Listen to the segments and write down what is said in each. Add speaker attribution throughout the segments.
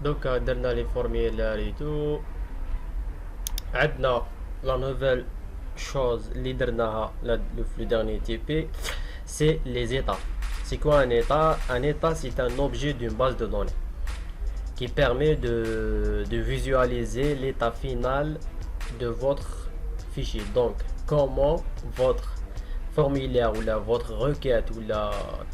Speaker 1: دوكا درنا لي فورميلار اي تو. عندنا لا نوفيل chose اللي درناها le dernier TP, c'est les états. C'est quoi un état? Un état, c'est un objet d'une base de données qui permet de visualiser l'état final de votre fichier. Donc, comment votre formulaire ou votre requête ou la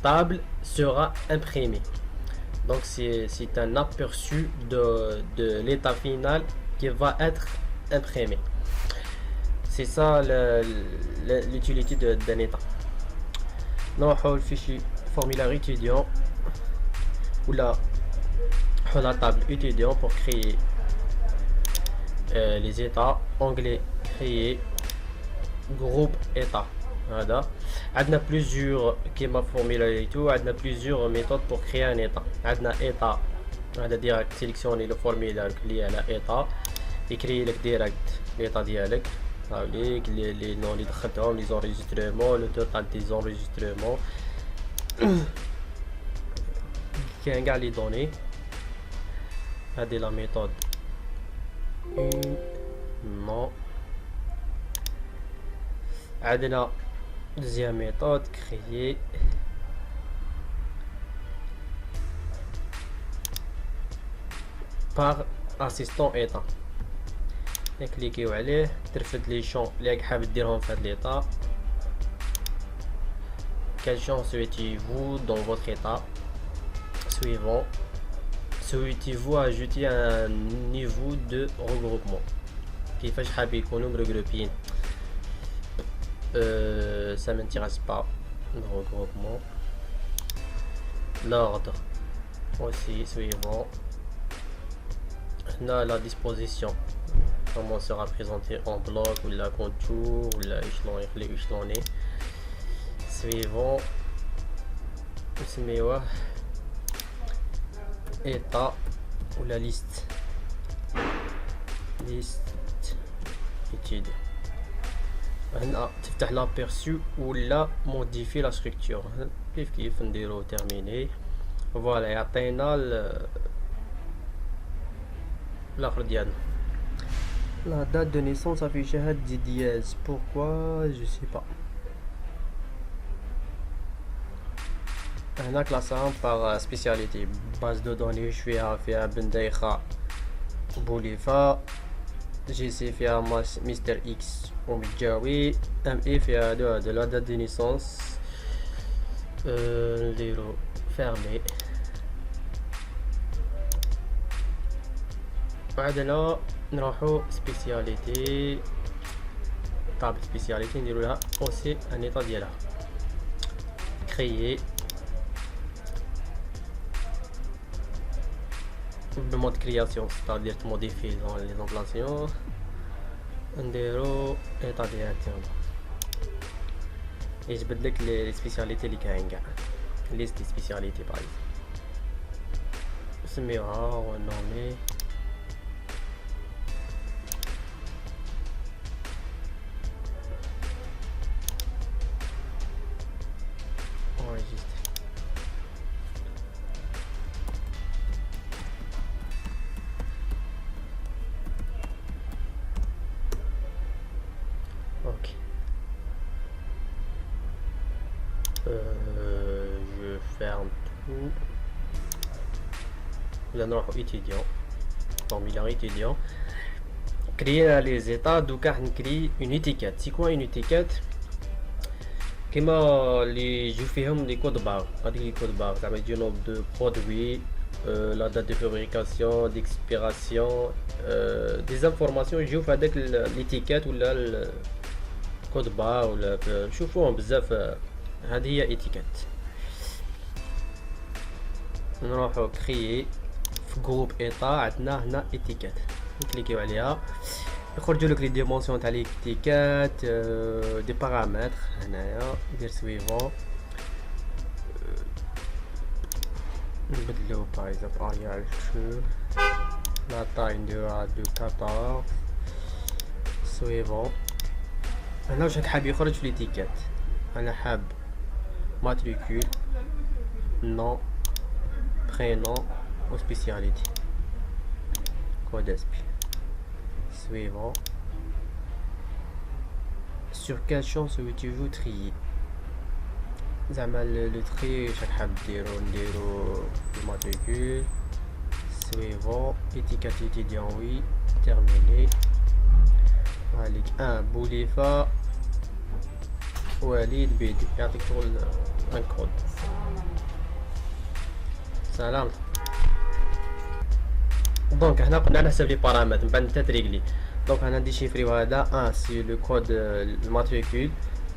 Speaker 1: table sera imprimée. Donc, c'est un aperçu de l'état final qui va être imprimé. C'est ça l'utilité d'un état. نروحوا الفيشي formulaire étudiant ou la table étudiant pour créer les états. Onglet créer groupe état. هذا عندنا plusieurs كيما formulaire et tout. عندنا plusieurs méthodes pour créer un état. عندنا état هذا ديريكت sélectionner le formulaire اللي على état يكري لك ديريكت l'état ديالك avec les noms les دخلتهم les enregistrements le total des enregistrements كاين كاع لي دوني. هذه la méthode non. عندنا deuxième méthode créer par assistant état. نكليكيو عليه ترفد لي شون اللي راك حاب ديرهم في هاد ليطا. Quel champ souhaitez-vous dans votre état suivant? Souhaitez-vous ajouter un niveau de regroupement? كيفاش حاب يكونوا مregroupين؟ ça m'intéresse pas le regroupement. L'ordre aussi suivant. On a la disposition. Comment sera présenté en bloc ou la contour ou la échelonné. Suivant. État ou la liste. Liste étude. هنا تفتح l'aperçu ou la modifier la structure. كيف نديرو terminé. Voilà يعطينا الاخر ديالنا. La date de naissance affichée dit dièse. Pourquoi? Je sais pas. On a classé par spécialité. Base de données, je fais à Bendaïkha Boulifa. GC fait à Mister X Omidjawi. ME fait à de la date de naissance. Fermé. بعدنا نروحو سبيسياليتي طابل سبيسياليتي نديرو لها اوسي ان ايطا ديالها كريي بمود كرياسيون ستادير تموديفي لي زومبلاسيون نديرو ايطا ديريكتيرمون يجبد لك لي سبيسياليتي اللي كاين كاع ليست سبيسياليتي باغ نسميوها ونومي je ferme tout. Là nous allons étudiant formulaire étudiant créer les états. Donc on crée une étiquette. C'est quoi une étiquette? كما اللي يجوا فيهم لي كود بار. هذيك لي كود بار زعما يجيو نوم دو برودوي la date de fabrication d'expiration des informations يجيو في هذاك l'étiquette ولا الكود بار ولا نشوفوهم بزاف. هذه هي اتيكيت. نروحو كريي في جروب ايطا. عندنا هنا اتيكيت نكليكيو عليها يخرجوا لك لي ديمونسيون تاع ليتيكيت دي بارامتر. هنايا ندير سويفون نبدلو باغ اكزومبل اريال شو لا تاي نديروها دو 14 سويفون. هنا واش راك حاب يخرج في ليتيكيت؟ انا حاب matricule, nom, prénom ou spécialité. code ASP. Suivant. Sur quel champ souhaitez-vous trier? Le tri, chaque حاب نديرو الماتريكول. Suivant. Étiquette étudiant, oui. Terminé. Allez, 1 Boulifa Walid Bidi. يعطيك شغل un code. سلام. دونك هنا قلنا على حسب لي بارامتر من بعد انت تريقلي. دونك انا نديشيفريو هذا 1 سي لو كود الماتريكول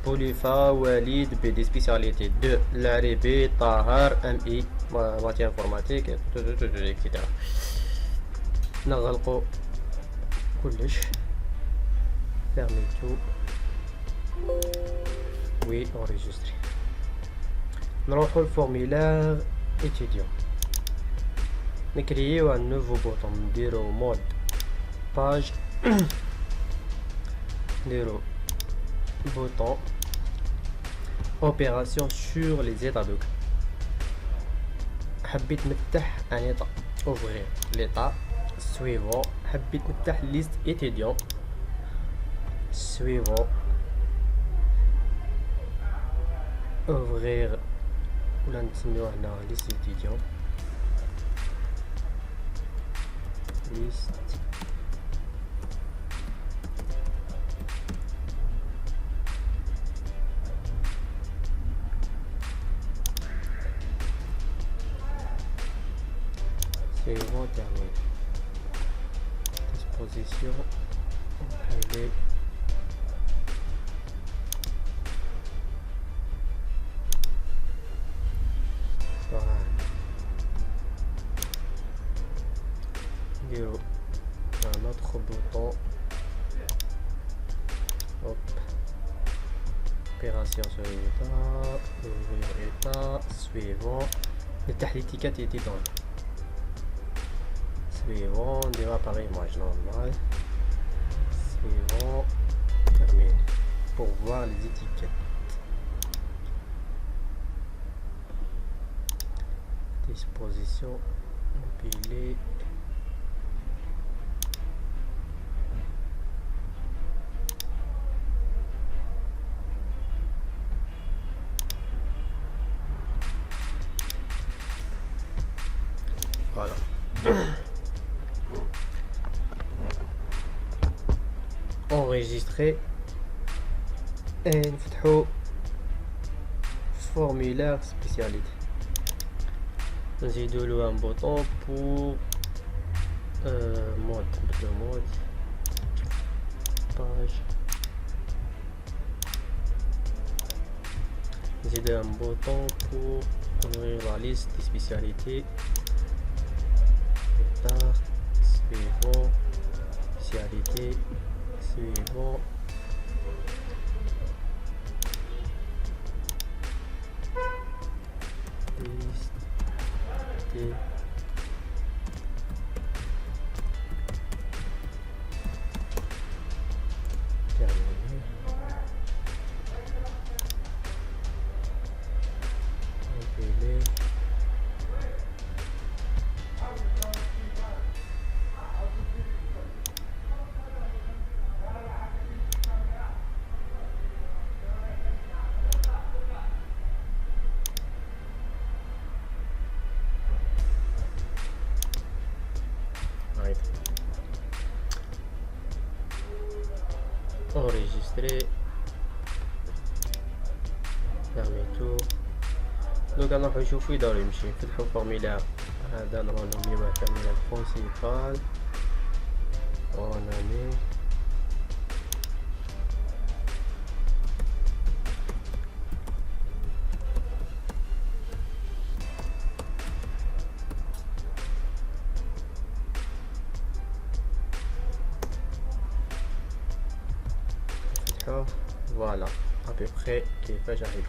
Speaker 1: بوليفا وليد بي دي سبيسياليتي 2 العريبي طاهر ام اي ماتير انفورماتيك اكسيتيرا. نغلقو كلش fermez tout. Oui, enregistré. نروحو الفورمulaire étudiant. نكرييو un nouveau bouton. نديرو mode page. نديرو bouton opération sur les états de cas. حبيت نفتح un état. ouvrir l'état suivant. حبيت نفتح liste étudiant suivant. ouvrir ولا نسميوه هنا liste étudiant liste suivant. terminé. Disposition appelée un autre bouton. Hop. Opération sur l'état. Ouvrir état. Suivant. نفتح l'étiquette étudiant. Suivant. On dira pareil image normale. Suivant. Terminé. Pour voir les étiquettes. Disposition. Empilée. Voilà. Enregistrer et نفتحو formulaire spécialité. نزيدو له un bouton pour mode page. نزيدو un bouton pour ouvrir la liste des spécialités. Suivant, spécialité, suivant. Liste. Terminé. Empilé. Enregistrer. Fermez tout. Donc انا راح نشوفو يدار يمشي. نفتحو فورميلار هذا نروحو نميوه فورميلار برينسيبال. اونامي voilà à peu près كيفاش راح يكون.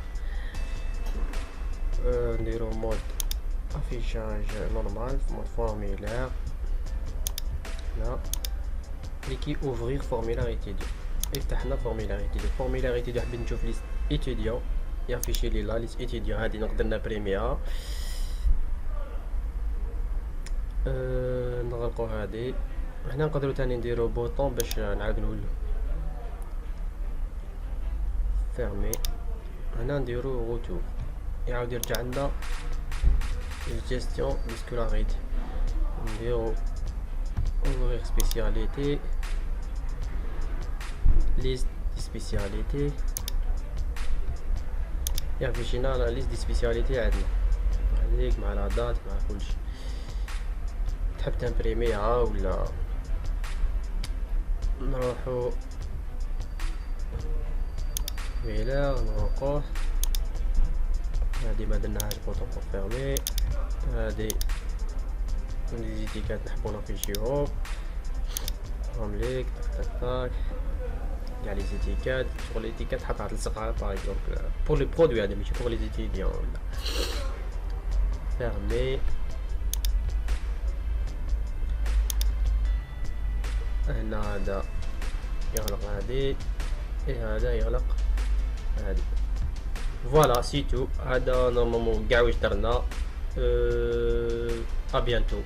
Speaker 1: نديرو مود افيشاج نورمال مود فورميلار هنا كليكي اوفرير فورميلار ايتيديون. افتحنا فورميلار ايتيديون. فورميلار ايتيديون حبيت نشوف ليست ايتيديون يافيشي لي لا ليست ايتيديون هادي نقدر نبريميها. نغلقو هادي هنا نقدروا تاني نديرو بوطون باش نعاود نولو فيرمي. هنا نديرو غوتور يعاود يرجع لنا الجيستيون دي سكولاريتي. نديرو ouvrir spécialité liste دي سبيسياليتي يعرفينا لا ليست دي سبيسياليتي عندنا هذيك مع لا دات مع كلشي. تحب تمبريميها ولا نروحو فيلا نروحوه. هادي ما درناهاش بوطون كونفيرمي. هادي لي زيتيكات نحبو نافيشيوهم رمليك تاك تاك تاك كاع لي زيتيكات. شغل ليتيكات تحطها تلصقها باغ اكزومبل بور لي برودوي هذا ماشي بور لي زيتيديون ولا فيرمي. هنا هذا يغلق هادي هذا يغلق هادي. فوالا سي تو. هذا نورمالمون كاع واش درنا. ا بيانتو.